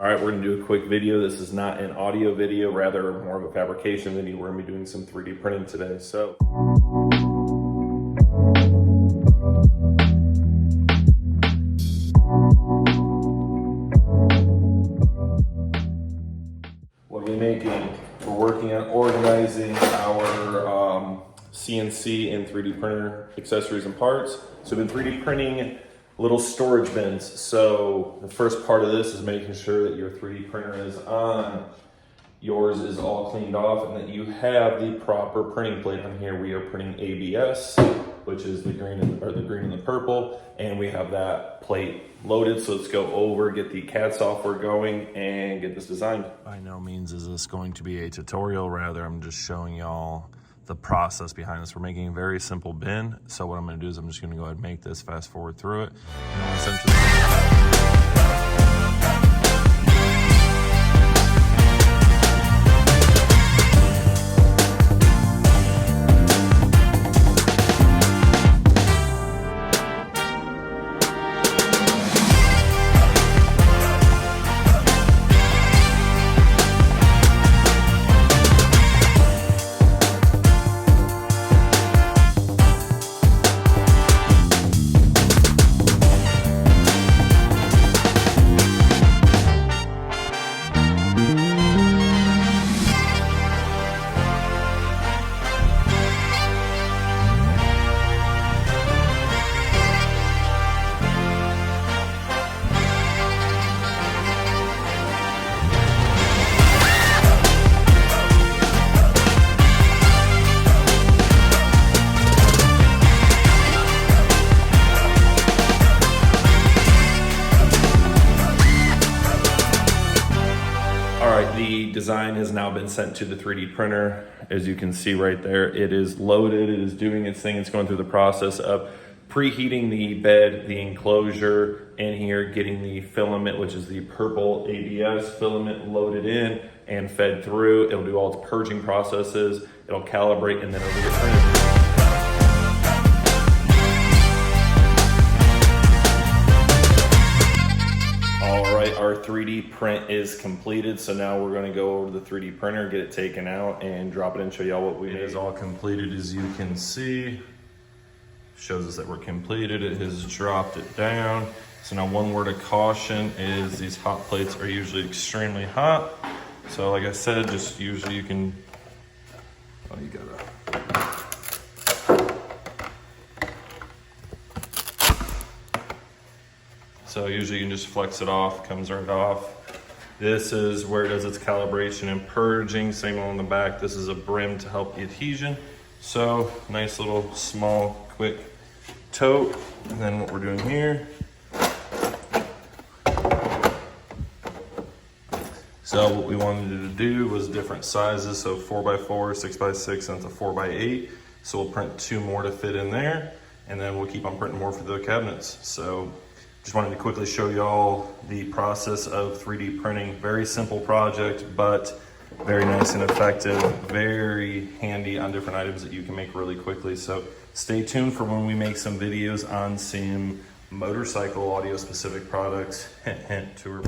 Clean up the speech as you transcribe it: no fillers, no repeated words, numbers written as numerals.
All right, we're gonna do a quick video. This is not an audio video, rather more of a fabrication video. We're gonna be doing some 3D printing today. So, what are we making? We're working on organizing our CNC and 3D printer accessories and parts. So we've been 3D printing little storage bins. So the first part of this is making sure that your 3D printer is on, yours is all cleaned off, and that you have the proper printing plate on here. We are printing ABS, which is the green and the purple, and we have that plate loaded. So let's go over, get the CAD software going, and get this designed. By no means is this going to be a tutorial, rather I'm just showing y'all the process behind this. We're making a very simple bin. So what I'm gonna do is I'm just gonna go ahead and make this, fast forward through it. And essentially, the design has now been sent to the 3D printer. As you can see right there, it is loaded, it is doing its thing. It's going through the process of preheating the bed, the enclosure in here, getting the filament, which is the purple ABS filament, loaded in and fed through. It'll do all its purging processes, it'll calibrate, and then it'll get printed. Our 3D print is completed, so now we're going to go over to the 3D printer, get it taken out, and drop it in, show y'all what we made. It is all completed, as you can see. Shows us that we're completed. It has dropped it down. So now one word of caution is these hot plates are usually extremely hot. So like I said, just usually you can, you gotta, so usually you can just flex it off, comes right off. This is where it does its calibration and purging, same on the back. This is a brim to help the adhesion. So nice little small quick tote. And then what we're doing here. So what we wanted to do was different sizes. So 4x4, 6x6, and it's a 4x8. So we'll print 2 more to fit in there. And then we'll keep on printing more for the cabinets. So just wanted to quickly show y'all the process of 3D printing. Very simple project, but very nice and effective, very handy on different items that you can make really quickly. So stay tuned for when we make some videos on some motorcycle audio specific products. Hint, hint, tour.